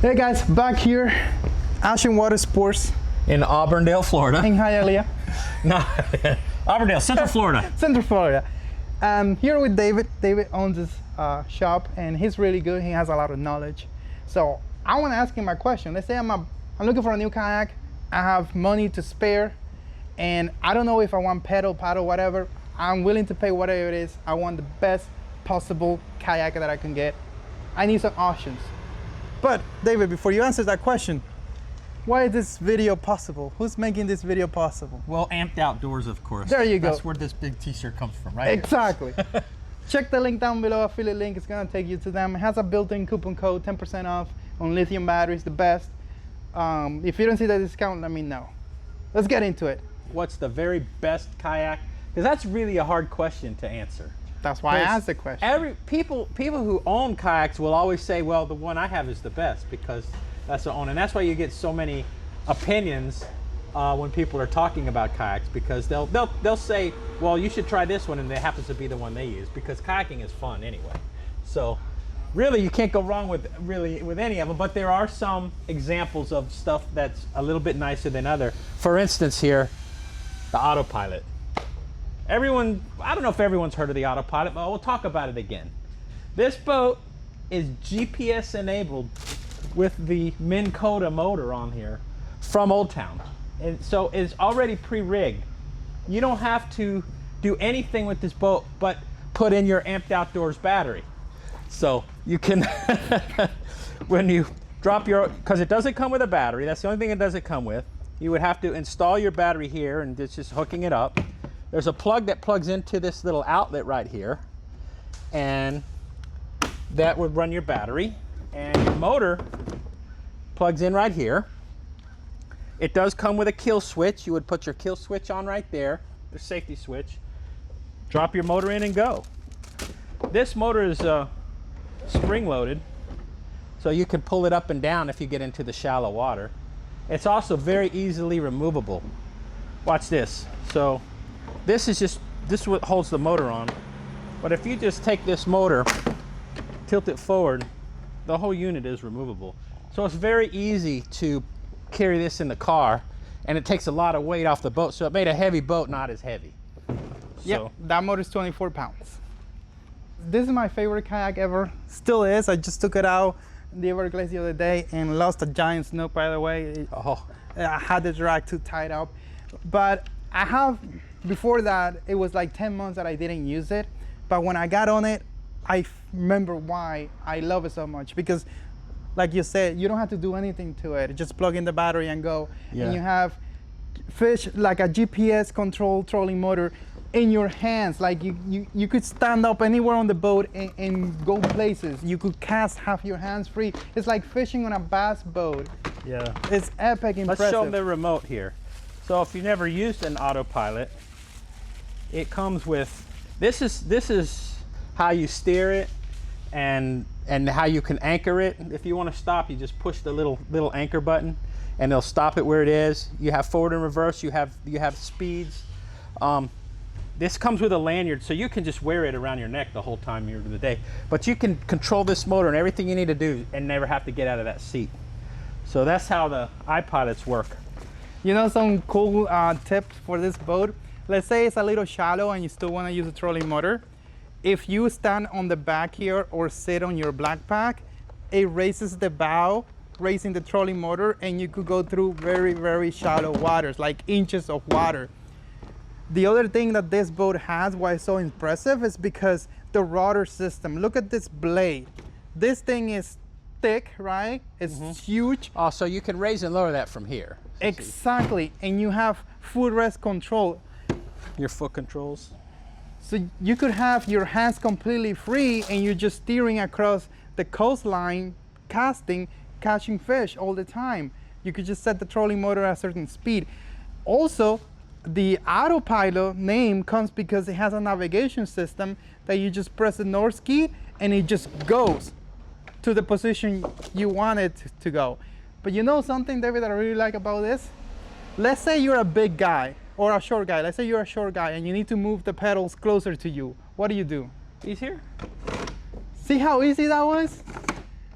Hey guys, back here, Action Watersports in Auburndale, Florida. In Hialeah. No, Auburndale, Central Florida. Central Florida. Here with David. David owns this shop and he's really good. He has a lot of knowledge. So I want to ask him my question. Let's say I'm looking for a new kayak. I have money to spare and I don't know if I want paddle, whatever. I'm willing to pay whatever it is. I want the best possible kayak that I can get. I need some options. But David, before you answer that question, why is this video possible? Who's making this video possible? Well, Amped Outdoors, of course. There you go. That's where this big t-shirt comes from, right? Exactly. Check the link down below, affiliate link. It's gonna take you to them. It has a built-in coupon code, 10% off on lithium batteries, the best. If you don't see the discount, let me know. Let's get into it. What's the very best kayak? Because that's really a hard question to answer. That's why I asked the question. People who own kayaks will always say, well, the one I have is the best because that's the owner. And that's why you get so many opinions when people are talking about kayaks, because they'll say, well, you should try this one, and it happens to be the one they use because kayaking is fun anyway. So really you can't go wrong with any of them, but there are some examples of stuff that's a little bit nicer than other. For instance here, the autopilot. Everyone, I don't know if everyone's heard of the autopilot, but we'll talk about it again. This boat is GPS enabled with the Minn Kota motor on here from Old Town. And so it's already pre-rigged. You don't have to do anything with this boat but put in your Amped Outdoors battery. So you can, when you drop your, because it doesn't come with a battery, that's the only thing it doesn't come with. You would have to install your battery here, and it's just hooking it up. There's a plug that plugs into this little outlet right here, and that would run your battery, and your motor plugs in right here. It does come with a kill switch. You would put your kill switch on right there, the safety switch, drop your motor in and go. This motor is spring loaded, so you can pull it up and down if you get into the shallow water. It's also very easily removable. Watch this. So this is what holds the motor on. But if you just take this motor, tilt it forward, the whole unit is removable. So it's very easy to carry this in the car, and it takes a lot of weight off the boat. So it made a heavy boat not as heavy. Yeah, that motor is 24 pounds. This is my favorite kayak ever. Still is. I just took it out in the Everglades the other day and lost a giant snook, by the way. I had the drag too tied up. But I have, before that, it was like 10 months that I didn't use it. But when I got on it, I remember why I love it so much. Because like you said, you don't have to do anything to it. Just plug in the battery and go. Yeah. And you have fish, like a GPS controlled trolling motor in your hands. Like you could stand up anywhere on the boat and go places. You could cast, have your hands free. It's like fishing on a bass boat. Yeah. It's epic, impressive. Let's show them the remote here. So if you've never used an autopilot, it comes with, this is how you steer it and how you can anchor it. If you want to stop, you just push the little anchor button and they'll stop it where it is. You have forward and reverse, you have speeds. This comes with a lanyard, so you can just wear it around your neck the whole time you're in the day. But you can control this motor and everything you need to do and never have to get out of that seat. So that's how the iPilots work. You know some cool tips for this boat? Let's say it's a little shallow and you still want to use a trolling motor. If you stand on the back here or sit on your black pack, it raises the bow, raising the trolling motor, and you could go through very, very shallow waters, like inches of water. The other thing that this boat has, why it's so impressive, is because the rudder system. Look at this blade. This thing is thick, right? It's huge. Oh, so you can raise and lower that from here. Exactly, and you have footrest control. Your foot controls. So you could have your hands completely free and you're just steering across the coastline, casting, catching fish all the time. You could just set the trolling motor at a certain speed. Also, the autopilot name comes because it has a navigation system that you just press the north key and it just goes to the position you want it to go. But you know something, David, that I really like about this? Let's say you're a big guy or a short guy. Let's say you're a short guy and you need to move the pedals closer to you. What do you do? He's here. See how easy that was?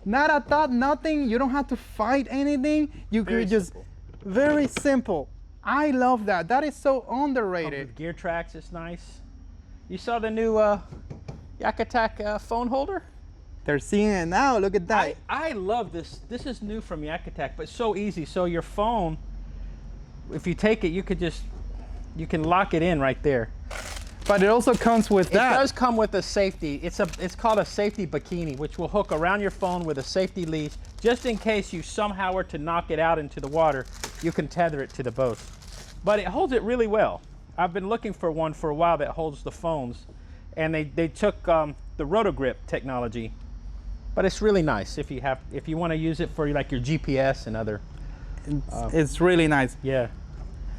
Not a thought, nothing. You don't have to fight anything. You Very could just, simple. very simple. I love that. That is so underrated. With gear tracks, it's nice. You saw the new YakGadget phone holder? They're seeing it now. Look at that. I love this. This is new from YakGadget, but so easy. So your phone, if you take it, you can lock it in right there. But it also comes with that. It does come with a safety. It's called a safety bikini, which will hook around your phone with a safety leash, just in case you somehow were to knock it out into the water. You can tether it to the boat. But it holds it really well. I've been looking for one for a while that holds the phones, and they took the RotoGrip technology. But it's really nice if you want to use it for like your GPS and other. It's really nice. Yeah.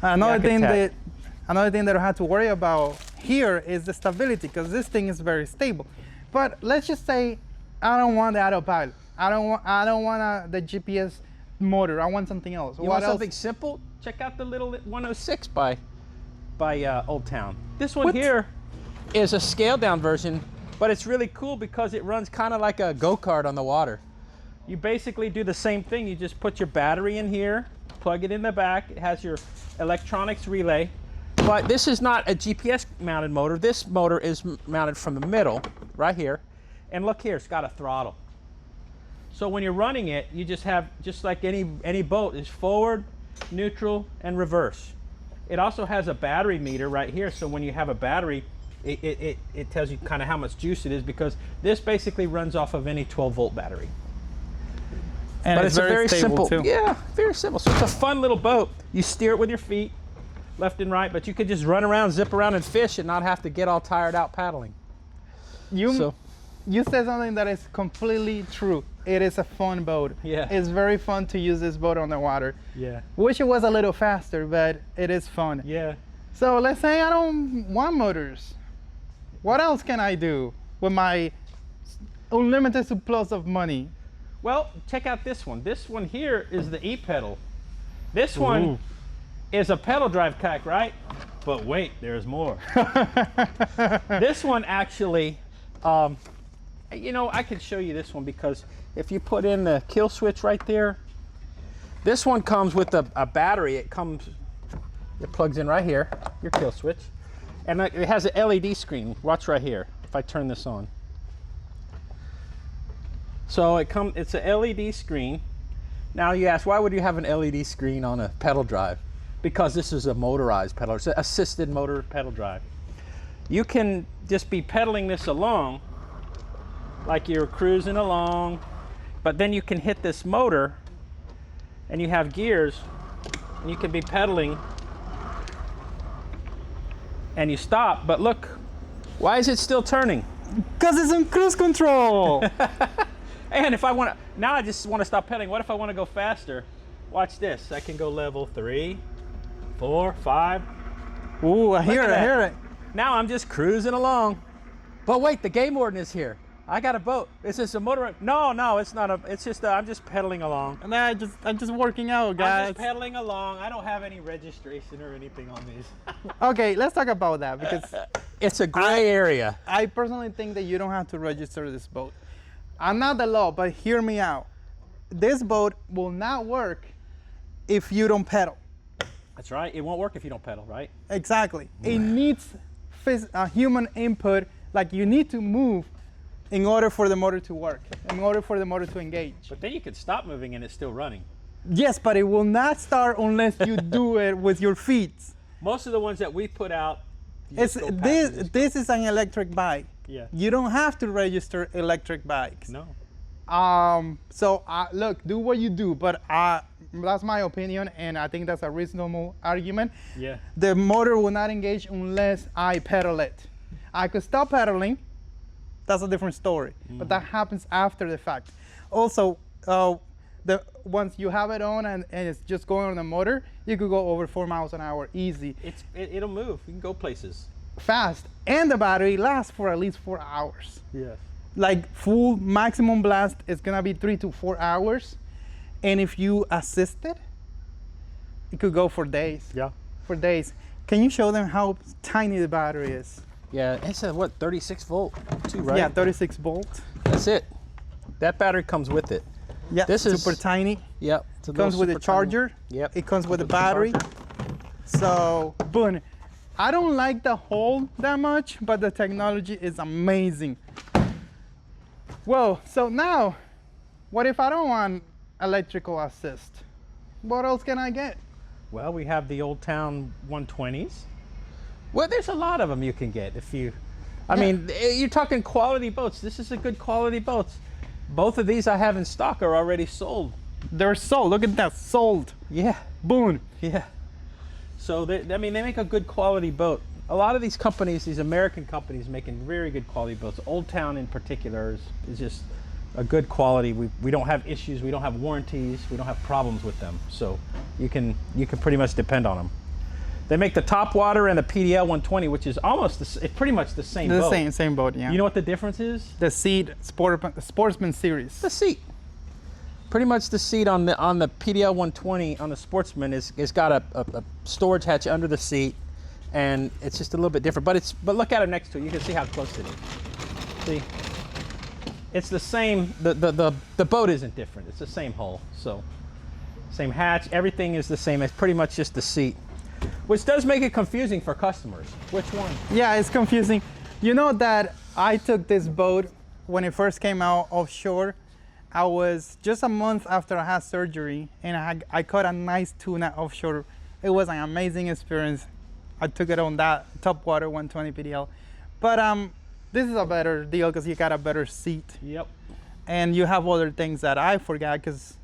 Another thing that I have to worry about here is the stability, because this thing is very stable. But let's just say I don't want the autopilot. I don't want the GPS motor. I want something else. You want something simple? Check out the little 106 by Old Town. This one here is a scaled down version, but it's really cool because it runs kind of like a go-kart on the water. You basically do the same thing. You just put your battery in here, plug it in the back. It has your electronics relay. But this is not a GPS mounted motor. This motor is mounted from the middle, right here. And look here, it's got a throttle. So when you're running it, you just have, just like any boat, is forward, neutral, and reverse. It also has a battery meter right here. So when you have a battery, it tells you kind of how much juice it is, because this basically runs off of any 12-volt battery. And but it's a very simple, too. Yeah, very simple. So it's a fun little boat. You steer it with your feet, left and right, but you could just run around, zip around, and fish, and not have to get all tired out paddling. You said something that is completely true. It is a fun boat. Yeah. It's very fun to use this boat on the water. Yeah. Wish it was a little faster, but it is fun. Yeah. So let's say I don't want motors. What else can I do with my unlimited surplus of money? Well, check out this one. This one here is the e-pedal. This one is a pedal drive kayak, right? But wait, there's more. This one actually, you know, I can show you this one, because if you put in the kill switch right there, this one comes with a battery. It plugs in right here, your kill switch. And it has an LED screen. Watch right here, if I turn this on. So it's a LED screen. Now you ask, why would you have an LED screen on a pedal drive? Because this is a motorized pedal, it's an assisted motor pedal drive. You can just be pedaling this along, like you're cruising along, but then you can hit this motor, and you have gears, and you can be pedaling, and you stop, but look, why is it still turning? Because it's on cruise control. And if I want to, now I just want to stop pedaling. What if I want to go faster? Watch this. I can go level 3, 4, 5. Ooh, I hear it. Now I'm just cruising along. But wait, the game warden is here. I got a boat. Is this a motor? No, it's not it's just, I'm just pedaling along. And I'm just working out, guys. I'm just pedaling along. I don't have any registration or anything on these. Okay, let's talk about that, because it's a gray area. I personally think that you don't have to register this boat. I'm not the law, but hear me out. This boat will not work if you don't pedal. That's right. It won't work if you don't pedal, right? Exactly. It needs human input. Like, you need to move in order for the motor to work, in order for the motor to engage. But then you could stop moving and it's still running. Yes, but it will not start unless you do it with your feet. Most of the ones that we put out, This is an electric bike. Yeah. You don't have to register electric bikes. No. So look, do what you do, but that's my opinion, and I think that's a reasonable argument. Yeah. The motor will not engage unless I pedal it. I could stop pedaling. That's a different story, but that happens after the fact. Also, once you have it on and it's just going on the motor, you could go over 4 miles an hour easy. It'll move. You can go places. Fast, and the battery lasts for at least 4 hours. Yes. Like, full maximum blast is gonna be 3 to 4 hours, and if you assist it, it could go for days. Yeah. For days. Can you show them how tiny the battery is? Yeah, it's a 36 volt too, right? Yeah, 36 volt. That's it. That battery comes with it. Yeah, This is super tiny. Yep. It comes with a charger. Yep. It comes with a battery. So, boom. I don't like the hole that much, but the technology is amazing. Whoa, so now, what if I don't want electrical assist? What else can I get? Well, we have the Old Town 120s. Well, there's a lot of them you can get if you, I mean, you're talking quality boats. This is a good quality boat. Both of these I have in stock are already sold. They're sold. Look at that, sold. Yeah. Boom. Yeah. So I mean, they make a good quality boat. A lot of these companies, these American companies, making very good quality boats. Old Town in particular is just a good quality. We don't have issues. We don't have warranties. We don't have problems with them. So you can pretty much depend on them. They make the top water and the PDL 120, which is almost it's pretty much the same boat. Same boat, yeah. You know what the difference is? The seat, Sportsman series. The seat. Pretty much the seat on the PDL 120 on the Sportsman is got a storage hatch under the seat, and it's just a little bit different. But look at it next to it. You can see how close it is. See, it's the same. The boat isn't different. It's the same hull. So same hatch. Everything is the same. It's pretty much just the seat, which does make it confusing for customers. Which one? Yeah, it's confusing. You know that I took this boat when it first came out offshore. I was just a month after I had surgery, and I caught a nice tuna offshore. It was an amazing experience. I took it on that top water 120 PDL. But this is a better deal because you got a better seat. Yep. And you have other things that I forgot because